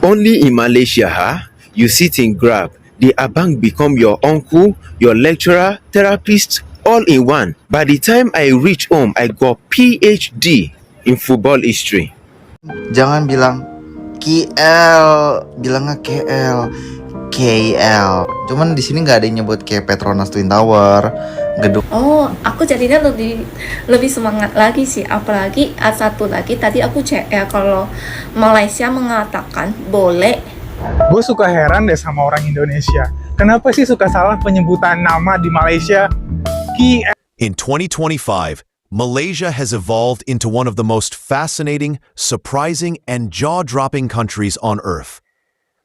Only in Malaysia, huh? You sit in Grab, the abang become your uncle, your lecturer, therapist, all in one. By the time I reach home, I got PhD in football history. Jangan bilang KL, bilangnya KL, KL. Cuman di sini nggak ada yang nyebut kayak Petronas Twin Tower, gedung. Oh, aku jadinya lebih semangat lagi sih. Apalagi satu lagi tadi aku cek ya, kalau Malaysia mengatakan boleh. Gue suka heran deh sama orang Indonesia. Kenapa sih suka salah penyebutan nama di Malaysia? In 2025, Malaysia has evolved into one of the most fascinating, surprising, and jaw-dropping countries on Earth.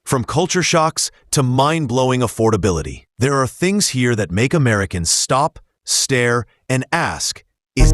From culture shocks to mind-blowing affordability, there are things here that make Americans stop, stare, and ask, is...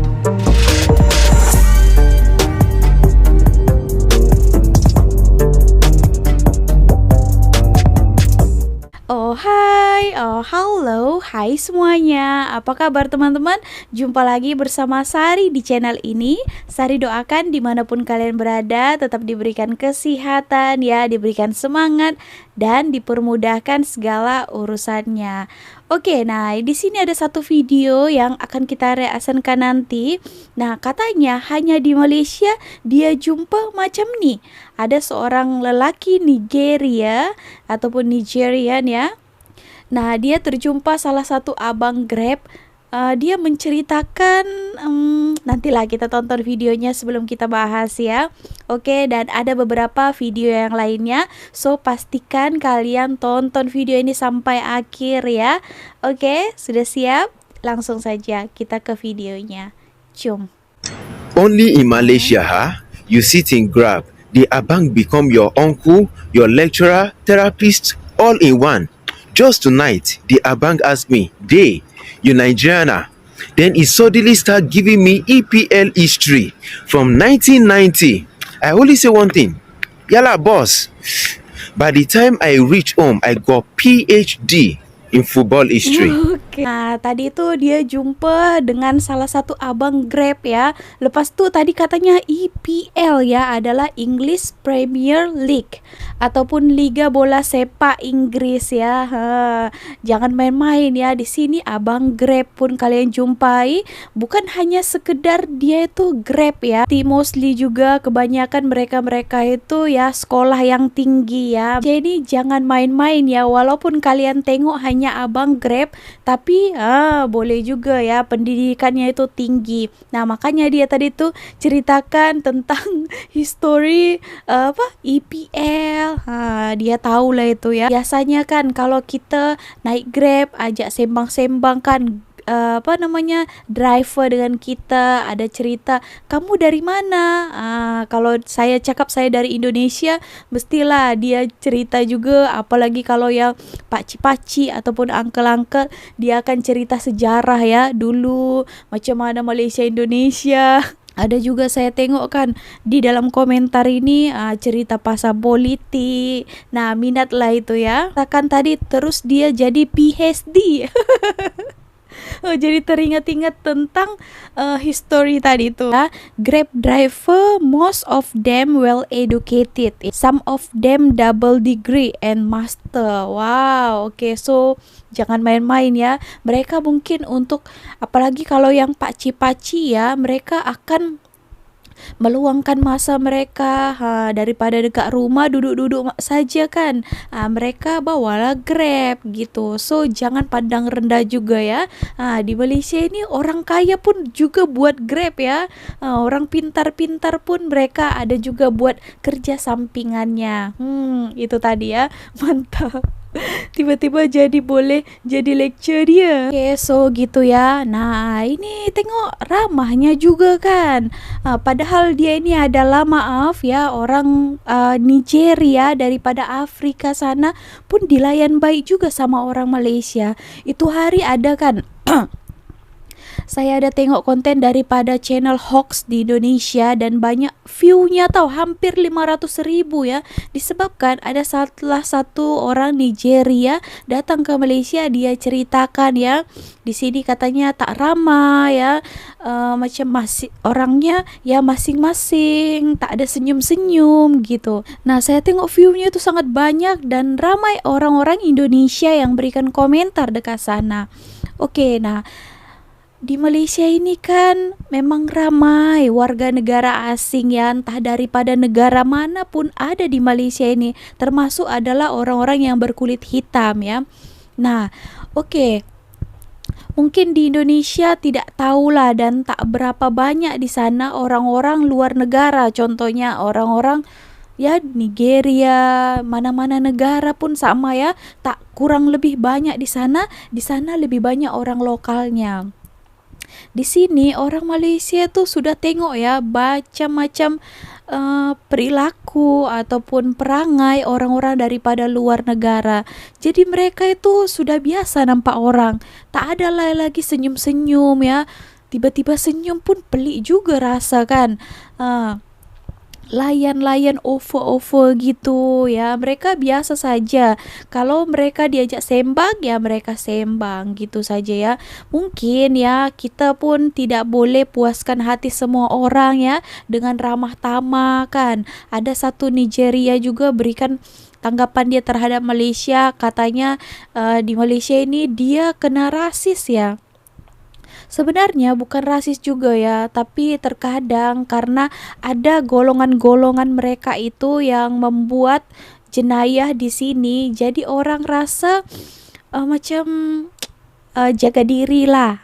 Oh hai, oh halo, hai semuanya. Apa kabar teman-teman? Jumpa lagi bersama Sari di channel ini. Sari doakan dimanapun kalian berada tetap diberikan kesehatan ya, diberikan semangat dan dipermudahkan segala urusannya. Oke, nah di sini ada satu video yang akan kita reaksikan nanti. Nah katanya hanya di Malaysia dia jumpa macam nih. Ada seorang lelaki Nigeria ataupun Nigerian ya. Nah dia terjumpa salah satu abang Grab. Dia menceritakan, nantilah kita tonton videonya sebelum kita bahas ya. Oke, dan ada beberapa video yang lainnya, so pastikan kalian tonton video ini sampai akhir ya. Oke, sudah siap? Langsung saja kita ke videonya. Cium. Only in Malaysia, huh? You sit in Grab, the abang become your uncle, your lecturer, therapist, all in one. Just tonight, the abang asked me, "Day, you Nigerian?" Then he suddenly start giving me EPL history from 1990. I only say one thing, yalla boss. By the time I reach home, I got PhD in football history. Oke. Nah, tadi itu dia jumpa dengan salah satu abang Grab ya. Lepas tuh tadi katanya EPL ya, adalah English Premier League ataupun Liga Bola Sepak Inggris ya. Jangan main-main ya. Di sini abang Grab pun kalian jumpai, bukan hanya sekedar dia itu Grab ya. Mostly juga kebanyakan mereka itu ya sekolah yang tinggi ya. Jadi jangan main-main ya, walaupun kalian tengok hanya abang Grab, tapi boleh juga ya pendidikannya itu tinggi. Nah makanya dia tadi tuh ceritakan tentang history EPL. Dia tahu lah itu ya. Biasanya kan kalau kita naik Grab ajak sembang-sembang kan, driver dengan kita, ada cerita kamu dari mana. Kalau saya cakap saya dari Indonesia, mestilah dia cerita juga. Apalagi kalau yang pakcik-pakcik ataupun uncle-uncle, dia akan cerita sejarah ya dulu macam mana Malaysia Indonesia. Ada juga saya tengok kan di dalam komentar ini cerita pasal politik. Nah minat lah itu ya. Kan tadi terus dia jadi PhD. Jadi teringat-ingat tentang history tadi itu. Grab driver, most of them well educated, some of them double degree and master. Wow, oke, so jangan main-main ya. Mereka mungkin untuk, apalagi kalau yang pakcik-pakcik ya, mereka akan meluangkan masa mereka daripada dekat rumah duduk-duduk saja kan. Mereka bawalah Grab gitu. So jangan pandang rendah juga ya. Di Malaysia ini orang kaya pun juga buat Grab ya. Orang pintar-pintar pun mereka ada juga buat kerja sampingannya. Itu tadi ya. Mantap. Tiba-tiba boleh jadi lecture dia. Oke, so gitu ya. Nah ini tengok ramahnya juga kan. Padahal dia ini adalah, maaf ya, orang Nigeria daripada Afrika sana, pun dilayan baik juga sama orang Malaysia. Itu hari ada kan saya ada tengok konten daripada channel hoax di Indonesia dan banyak view-nya tahu, hampir 500.000 ya. Disebabkan ada salah satu orang Nigeria datang ke Malaysia, dia ceritakan ya, di sini katanya tak ramah ya, macam masih orangnya ya masing-masing, tak ada senyum-senyum gitu. Nah, saya tengok view-nya itu sangat banyak dan ramai orang-orang Indonesia yang berikan komentar dekat sana. Oke, nah di Malaysia ini kan memang ramai warga negara asing ya, entah daripada negara manapun ada di Malaysia ini, termasuk adalah orang-orang yang berkulit hitam ya. Nah, oke. Mungkin di Indonesia tidak tahulah dan tak berapa banyak di sana orang-orang luar negara, contohnya orang-orang ya Nigeria, mana-mana negara pun sama ya, tak kurang lebih banyak di sana. Di sana lebih banyak orang lokalnya. Di sini orang Malaysia tuh sudah tengok ya macam-macam perilaku ataupun perangai orang-orang daripada luar negara. Jadi mereka itu sudah biasa nampak orang, tak ada lagi senyum-senyum ya. Tiba-tiba senyum pun pelik juga rasa kan. Layan-layan over-over gitu ya, mereka biasa saja. Kalau mereka diajak sembang ya mereka sembang gitu saja ya. Mungkin ya kita pun tidak boleh puaskan hati semua orang ya dengan ramah tamah kan. Ada satu Nigeria juga berikan tanggapan dia terhadap Malaysia, katanya di Malaysia ini dia kena rasis ya. Sebenarnya bukan rasis juga ya, tapi terkadang karena ada golongan-golongan mereka itu yang membuat jenayah di sini, jadi orang rasa macam jaga diri lah,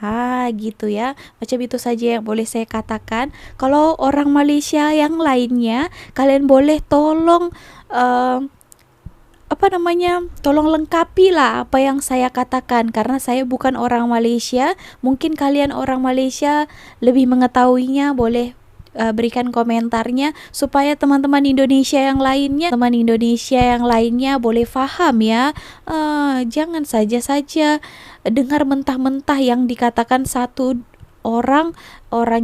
gitu ya. Macam itu saja yang boleh saya katakan. Kalau orang Malaysia yang lainnya, kalian boleh tolong tolong lengkapi lah apa yang saya katakan, karena saya bukan orang Malaysia. Mungkin kalian orang Malaysia lebih mengetahuinya, boleh berikan komentarnya supaya teman-teman Indonesia yang lainnya boleh faham ya. Jangan saja dengar mentah-mentah yang dikatakan satu orang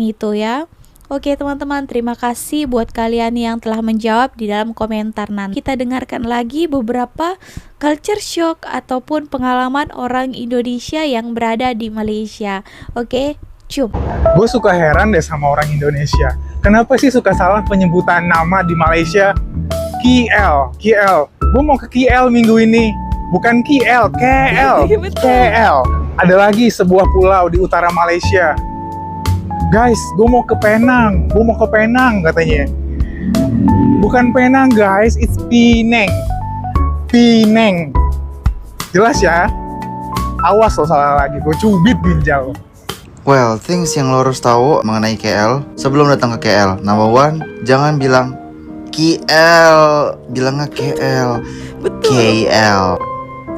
itu ya. Oke teman-teman, terima kasih buat kalian yang telah menjawab di dalam komentar. Nanti kita dengarkan lagi beberapa culture shock ataupun pengalaman orang Indonesia yang berada di Malaysia. Oke, cium. Gue suka heran deh sama orang Indonesia. Kenapa sih suka salah penyebutan nama di Malaysia? KL. Gue mau ke KL minggu ini. Bukan KL, KL. KL. Ada lagi sebuah pulau di utara Malaysia. Guys, gue mau ke Penang katanya. Bukan Penang guys, it's Penang. Jelas ya? Awas lo salah lagi, gue cubit ginjal. Well, things yang lo harus tahu mengenai KL sebelum datang ke KL. Number one, jangan bilang KL, bilangnya KL. Betul. KL.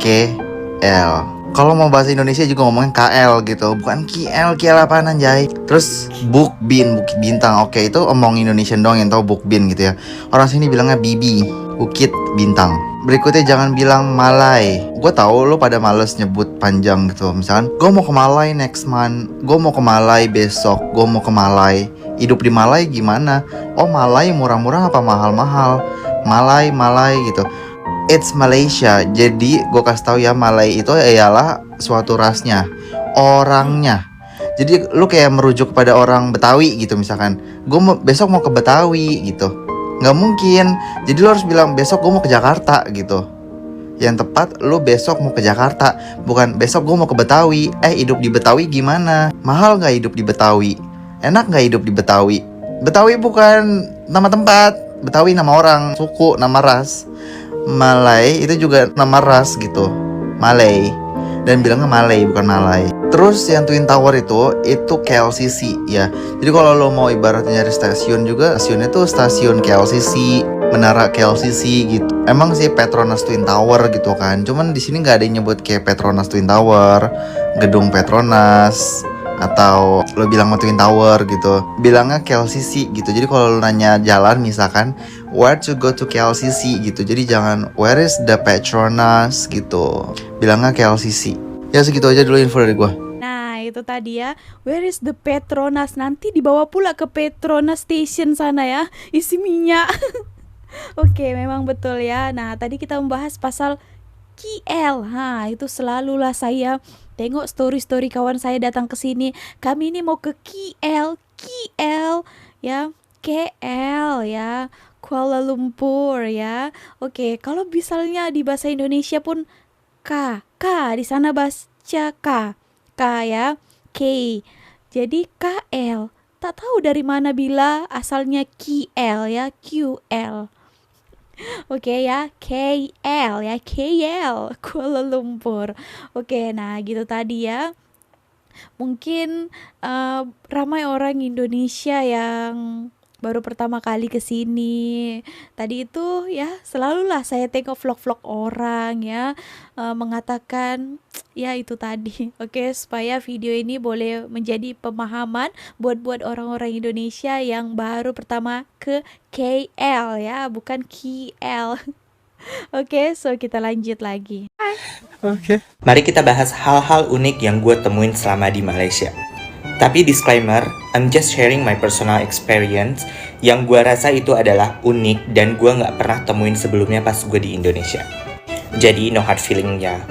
KL. Kalau mau bahasa Indonesia juga ngomongin KL gitu, bukan KL apaan anjay. Terus Bukbin, Bukit Bintang. Oke, itu omong Indonesian dong yang tahu Bukbin gitu ya. Orang sini bilangnya Bibi, Bukit Bintang. Berikutnya jangan bilang Malai. Gue tahu lo pada males nyebut panjang gitu. Misalkan gue mau ke Malai next month, gue mau ke Malai besok, gue mau ke Malai. Hidup di Malai gimana? Oh, Malai murah-murah apa mahal-mahal? Malai gitu. It's Malaysia. Jadi gue kasih tahu ya, Malay itu ialah suatu rasnya, orangnya. Jadi lu kayak merujuk kepada orang Betawi gitu. Misalkan gue besok mau ke Betawi gitu, nggak mungkin. Jadi lu harus bilang besok gue mau ke Jakarta gitu. Yang tepat lu besok mau ke Jakarta, bukan besok gue mau ke Betawi. Hidup di Betawi gimana? Mahal nggak hidup di Betawi? Enak nggak hidup di Betawi? Betawi bukan nama tempat, Betawi nama orang, suku, nama ras. Malay itu juga nama ras gitu, Malay, dan bilangnya Malay bukan Malay. Terus yang Twin Tower itu KLCC ya. Jadi kalau lo mau ibaratnya nyari stasiun juga, stasiunnya tuh stasiun KLCC, menara KLCC gitu. Emang sih Petronas Twin Tower gitu kan, cuman di sini nggak ada yang nyebut kayak Petronas Twin Tower, gedung Petronas, atau lo bilang Twin Tower gitu, bilangnya KLCC gitu. Jadi kalau lo nanya jalan misalkan where to go to KLCC gitu, jadi jangan where is the Petronas gitu, bilangnya KLCC. Ya segitu aja dulu info dari gue. Nah itu tadi ya. Where is the Petronas? Nanti dibawa pula ke Petronas Station sana ya, isi minyak. Oke, memang betul ya. Nah, tadi kita membahas pasal KL. Itu selalulah saya tengok story-story kawan saya datang ke sini. Kami ini mau ke KL, KL ya, KL ya, Kuala Lumpur ya. Oke, kalau misalnya di bahasa Indonesia pun K di sana baca K ya, K. Jadi KL. Tak tahu dari mana bila asalnya KL ya, QL. Oke ya, KL ya, KL, Kuala Lumpur. Oke, nah gitu tadi ya. Mungkin ramai orang Indonesia yang baru pertama kali ke sini. Tadi itu ya selalulah saya tengok vlog-vlog orang ya, mengatakan ya itu tadi. Oke, supaya video ini boleh menjadi pemahaman buat orang-orang Indonesia yang baru pertama ke KL ya, bukan KL. Oke, so kita lanjut lagi. Mari kita bahas hal-hal unik yang gue temuin selama di Malaysia. Tapi disclaimer, I'm just sharing my personal experience yang gue rasa itu adalah unik dan gue nggak pernah temuin sebelumnya pas gue di Indonesia. Jadi no hard feeling ya.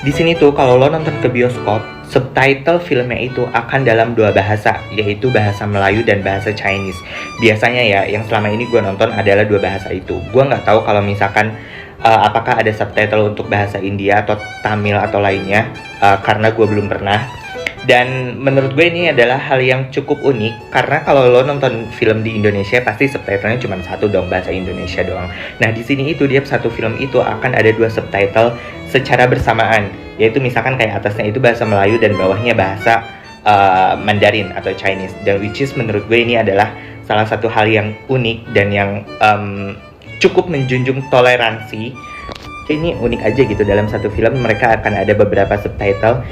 Di sini tuh kalau lo nonton ke bioskop, subtitle filmnya itu akan dalam dua bahasa, yaitu bahasa Melayu dan bahasa Chinese. Biasanya ya, yang selama ini gue nonton adalah dua bahasa itu. Gue nggak tahu kalau misalkan apakah ada subtitle untuk bahasa India atau Tamil atau lainnya, karena gue belum pernah. Dan menurut gue ini adalah hal yang cukup unik, karena kalau lo nonton film di Indonesia pasti subtitlenya cuma satu dong, bahasa Indonesia doang. Nah di sini itu dia satu film itu akan ada dua subtitle secara bersamaan, yaitu misalkan kayak atasnya itu bahasa Melayu dan bawahnya bahasa Mandarin atau Chinese. Dan which is menurut gue ini adalah salah satu hal yang unik dan yang cukup menjunjung toleransi. Ini unik aja gitu, dalam satu film mereka akan ada beberapa subtitle.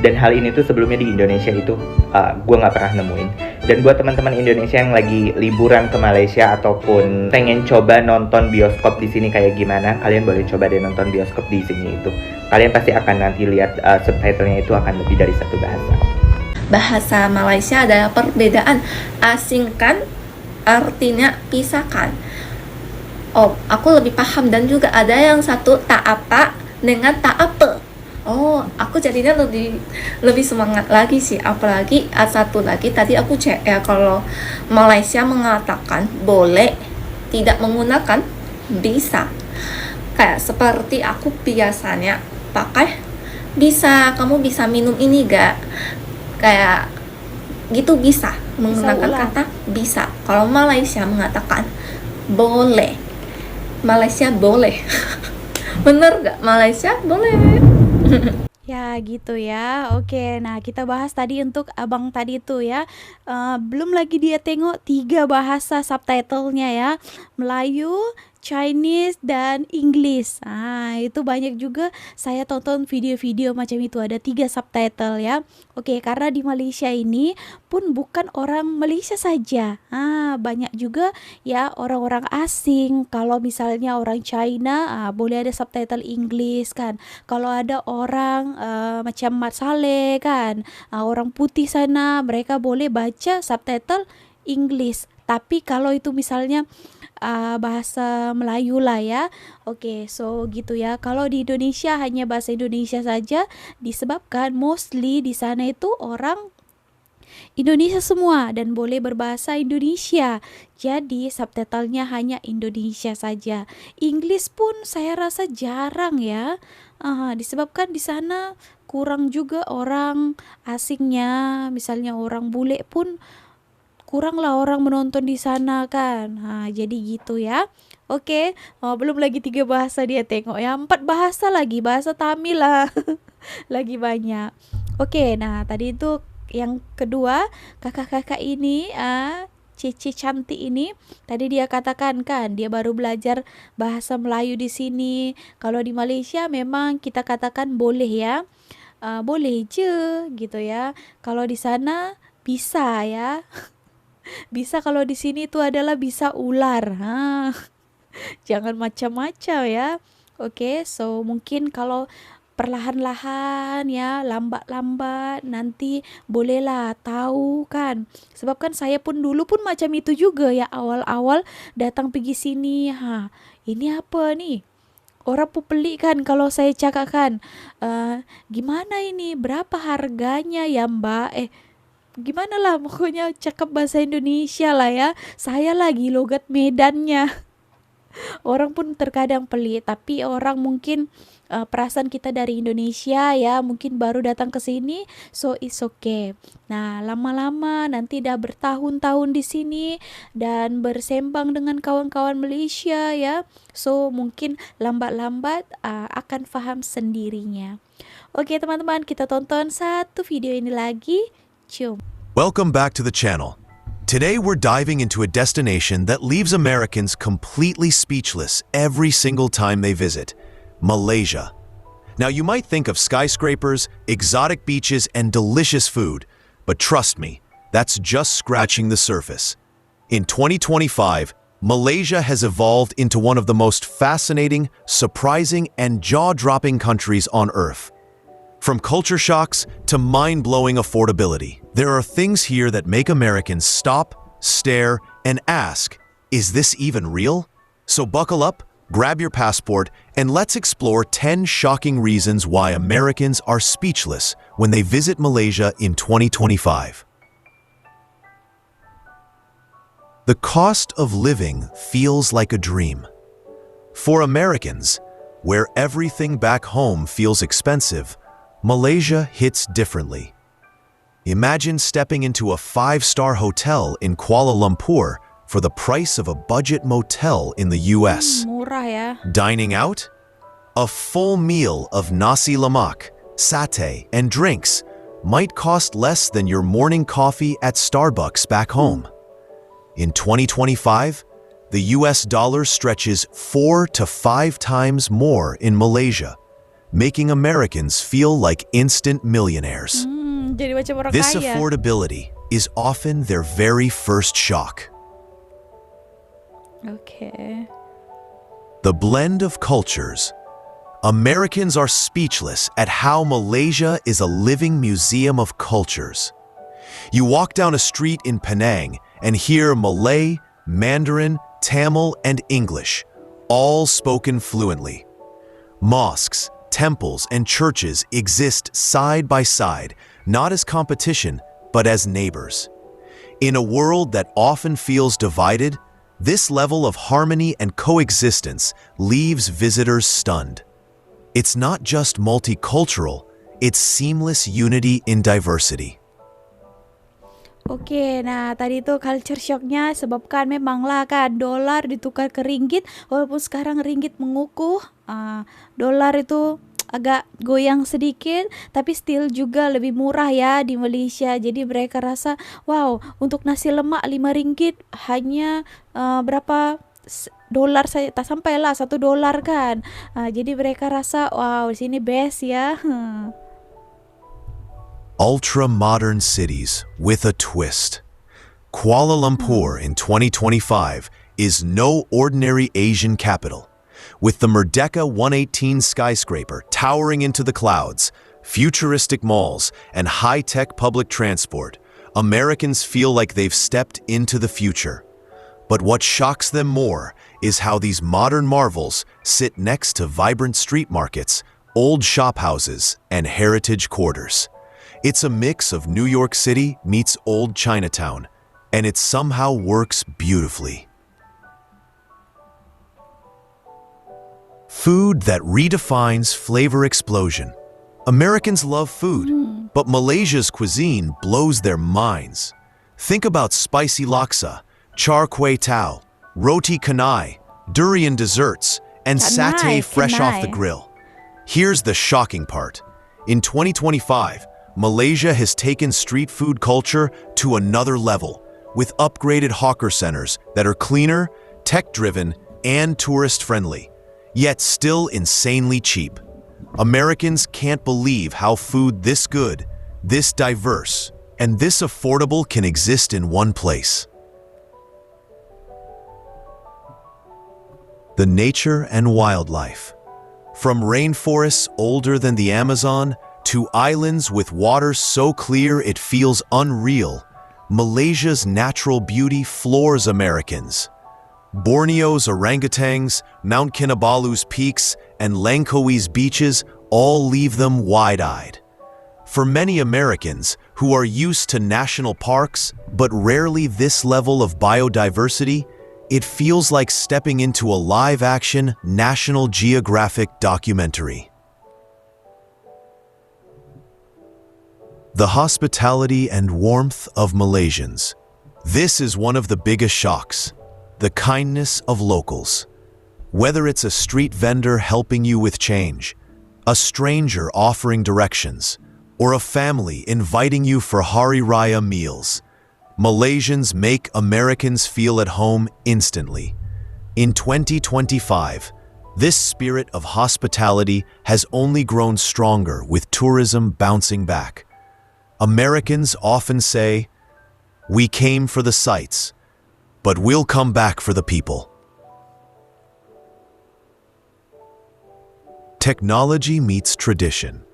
Dan hal ini tuh sebelumnya di Indonesia itu gue nggak pernah nemuin. Dan buat teman-teman Indonesia yang lagi liburan ke Malaysia ataupun pengen coba nonton bioskop di sini kayak gimana, kalian boleh coba deh nonton bioskop di sini itu. Kalian pasti akan nanti lihat subtitlenya itu akan lebih dari satu bahasa. Bahasa Malaysia adalah perbedaan, asingkan artinya pisahkan. Oh, aku lebih paham, dan juga ada yang satu tak apa dengan tak apa. Oh, aku jadinya lebih semangat lagi sih. Apalagi satu lagi tadi aku cek ya, kalau Malaysia mengatakan boleh tidak menggunakan bisa. Kayak seperti aku biasanya pakai bisa, kamu bisa minum ini gak? Kayak gitu bisa menggunakan kata bisa. Kalau Malaysia mengatakan boleh. Malaysia boleh. Bener gak? Malaysia boleh. Ya gitu ya. Oke, nah kita bahas tadi untuk abang tadi tuh ya. Belum lagi dia tengok 3 bahasa subtitlenya ya, Melayu, Chinese, dan English. Itu banyak juga saya tonton video-video macam itu, ada 3 subtitle ya. Oke, karena di Malaysia ini pun bukan orang Malaysia saja. Banyak juga ya orang-orang asing. Kalau misalnya orang China, boleh ada subtitle English kan. Kalau ada orang macam Mat Saleh kan, orang putih sana, mereka boleh baca subtitle English. Tapi kalau itu misalnya bahasa Melayu lah ya. Oke, so gitu ya. Kalau di Indonesia hanya bahasa Indonesia saja, disebabkan mostly di sana itu orang Indonesia semua dan boleh berbahasa Indonesia. Jadi subtitlenya hanya Indonesia saja. English pun saya rasa jarang ya. Disebabkan di sana kurang juga orang asingnya. Misalnya orang bule pun kuranglah orang menonton di sana kan. Jadi gitu ya. Oke, belum lagi 3 bahasa dia tengok ya. 4 bahasa lagi, bahasa Tamil lah. Lagi banyak. Oke, nah tadi itu yang kedua, kakak-kakak ini Cici cantik ini tadi dia katakan kan dia baru belajar bahasa Melayu di sini. Kalau di Malaysia memang kita katakan boleh ya. Boleh je gitu ya. Kalau di sana bisa ya. Bisa kalau di sini itu adalah bisa ular. Jangan macam-macam ya. Oke, so mungkin kalau perlahan-lahan ya, lambat-lambat nanti bolehlah tahu kan. Sebab kan saya pun dulu pun macam itu juga ya, awal-awal datang pergi sini, ini apa nih? Orang pun pelik kan kalau saya cakap kan, gimana ini, berapa harganya ya mbak? Gimana lah pokoknya cakap bahasa Indonesia lah ya. Saya lagi logat Medannya. Orang pun terkadang pelit, tapi orang mungkin perasaan kita dari Indonesia ya, mungkin baru datang ke sini, so it's okay. Nah, lama-lama nanti dah bertahun-tahun di sini dan bersembang dengan kawan-kawan Malaysia ya, so mungkin lambat-lambat akan faham sendirinya. Oke teman-teman, kita tonton satu video ini lagi. Cium. Welcome back to the channel. Today we're diving into a destination that leaves Americans completely speechless every single time they visit, Malaysia. Now you might think of skyscrapers, exotic beaches, and delicious food, but trust me, that's just scratching the surface. In 2025, Malaysia has evolved into one of the most fascinating, surprising, and jaw-dropping countries on Earth. From culture shocks to mind-blowing affordability, there are things here that make Americans stop, stare, and ask, is this even real? So buckle up, grab your passport, and let's explore 10 shocking reasons why Americans are speechless when they visit Malaysia in 2025. The cost of living feels like a dream. For Americans, where everything back home feels expensive, Malaysia hits differently. Imagine stepping into a 5-star hotel in Kuala Lumpur for the price of a budget motel in the US. Murah ya. Dining out? A full meal of nasi lemak, satay, and drinks might cost less than your morning coffee at Starbucks back home. In 2025, the US dollar stretches 4 to 5 times more in Malaysia, making Americans feel like instant millionaires. Jadi macam orang This kaya. affordability is often their very first shock. Okay. The blend of cultures. Americans are speechless at how Malaysia is a living museum of cultures. You walk down a street in Penang and hear Malay, Mandarin, Tamil, and English, all spoken fluently. Mosques, temples, and churches exist side by side, not as competition, but as neighbors. In a world that often feels divided, this level of harmony and coexistence leaves visitors stunned. It's not just multicultural, it's seamless unity in diversity. Oke, nah tadi tuh culture shocknya sebabkan memanglah kan dolar ditukar ke ringgit, walaupun sekarang ringgit mengukuh, dolar itu agak goyang sedikit, tapi still juga lebih murah ya di Malaysia. Jadi mereka rasa, wow, untuk nasi lemak 5 ringgit hanya berapa dolar saja, tak sampai lah $1 kan. Jadi mereka rasa, wow, di sini best ya. Ultra-modern cities with a twist. Kuala Lumpur in 2025 is no ordinary Asian capital. With the Merdeka 118 skyscraper towering into the clouds, futuristic malls, and high-tech public transport, Americans feel like they've stepped into the future. But what shocks them more is how these modern marvels sit next to vibrant street markets, old shophouses, and heritage quarters. It's a mix of New York City meets old Chinatown, and it somehow works beautifully. Food that redefines flavor explosion. Americans love food, but Malaysia's cuisine blows their minds. Think about spicy laksa, char kway teow, roti canai, durian desserts, and satay fresh off the grill. Here's the shocking part. In 2025, Malaysia has taken street food culture to another level, with upgraded hawker centers that are cleaner, tech-driven, and tourist-friendly, yet still insanely cheap. Americans can't believe how food this good, this diverse, and this affordable can exist in one place. The nature and wildlife. From rainforests older than the Amazon to islands with water so clear it feels unreal, Malaysia's natural beauty floors Americans. Borneo's orangutans, Mount Kinabalu's peaks, and Langkawi's beaches all leave them wide-eyed. For many Americans who are used to national parks but rarely this level of biodiversity, it feels like stepping into a live-action National Geographic documentary. The hospitality and warmth of Malaysians. This is one of the biggest shocks. The kindness of locals. Whether it's a street vendor helping you with change, a stranger offering directions, or a family inviting you for Hari Raya meals, Malaysians make Americans feel at home instantly. In 2025, this spirit of hospitality has only grown stronger with tourism bouncing back. Americans often say, "We came for the sights, but we'll come back for the people." Technology meets tradition.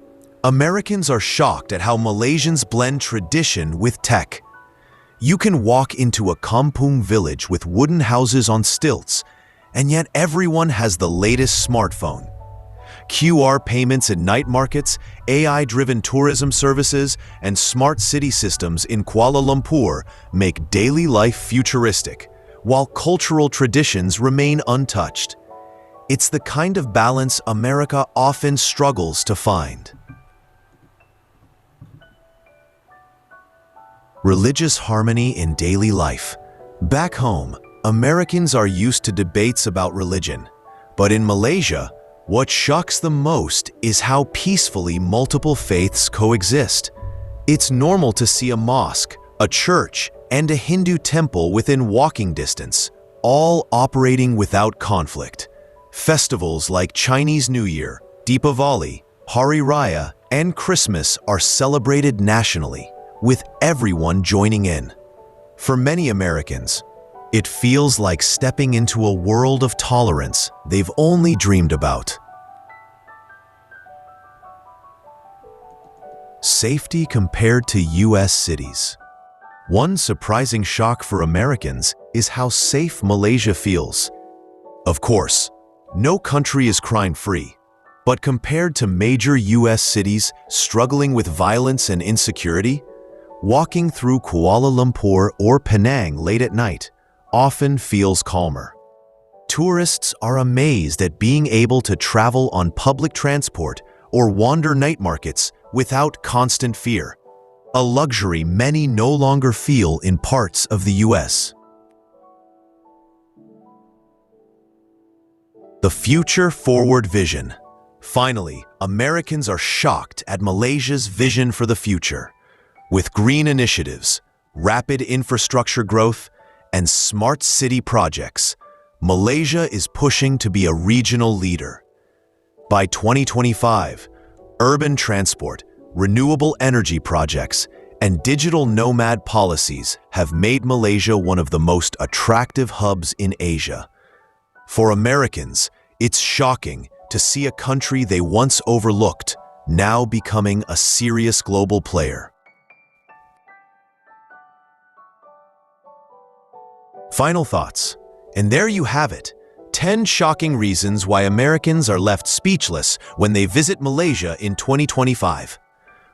Americans are shocked at how Malaysians blend tradition with tech. You can walk into a kampung village with wooden houses on stilts, and yet everyone has the latest smartphone. QR payments at night markets, AI-driven tourism services, and smart city systems in Kuala Lumpur make daily life futuristic, while cultural traditions remain untouched. It's the kind of balance America often struggles to find. Religious harmony in daily life. Back home, Americans are used to debates about religion. But in Malaysia, what shocks them most is how peacefully multiple faiths coexist. It's normal to see a mosque, a church, and a Hindu temple within walking distance, all operating without conflict. Festivals like Chinese New Year, Deepavali, Hari Raya, and Christmas are celebrated nationally, with everyone joining in. For many Americans, it feels like stepping into a world of tolerance they've only dreamed about. Safety compared to US cities. One surprising shock for Americans is how safe Malaysia feels. Of course, no country is crime-free, but compared to major US cities struggling with violence and insecurity, walking through Kuala Lumpur or Penang late at night often feels calmer. Tourists are amazed at being able to travel on public transport or wander night markets without constant fear, a luxury many no longer feel in parts of the US. The future forward vision. Finally, Americans are shocked at Malaysia's vision for the future. With green initiatives, rapid infrastructure growth, and smart city projects, Malaysia is pushing to be a regional leader. By 2025, urban transport, renewable energy projects, and digital nomad policies have made Malaysia one of the most attractive hubs in Asia. For Americans, it's shocking to see a country they once overlooked now becoming a serious global player. Final thoughts. And there you have it. 10 shocking reasons why Americans are left speechless when they visit Malaysia in 2025.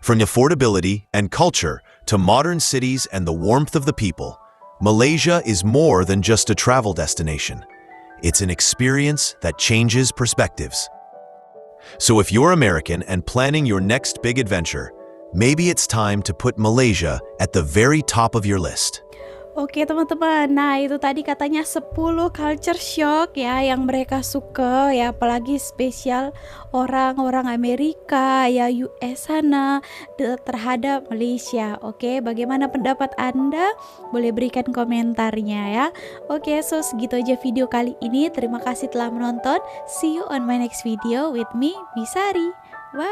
From affordability and culture to modern cities and the warmth of the people, Malaysia is more than just a travel destination. It's an experience that changes perspectives. So if you're American and planning your next big adventure, maybe it's time to put Malaysia at the very top of your list. Oke teman-teman, nah itu tadi katanya 10 culture shock ya yang mereka suka ya, apalagi spesial orang-orang Amerika ya US sana terhadap Malaysia. Oke, bagaimana pendapat Anda? Boleh berikan komentarnya ya. Oke, so segitu aja video kali ini. Terima kasih telah menonton. See you on my next video with me, Bisari. Bye.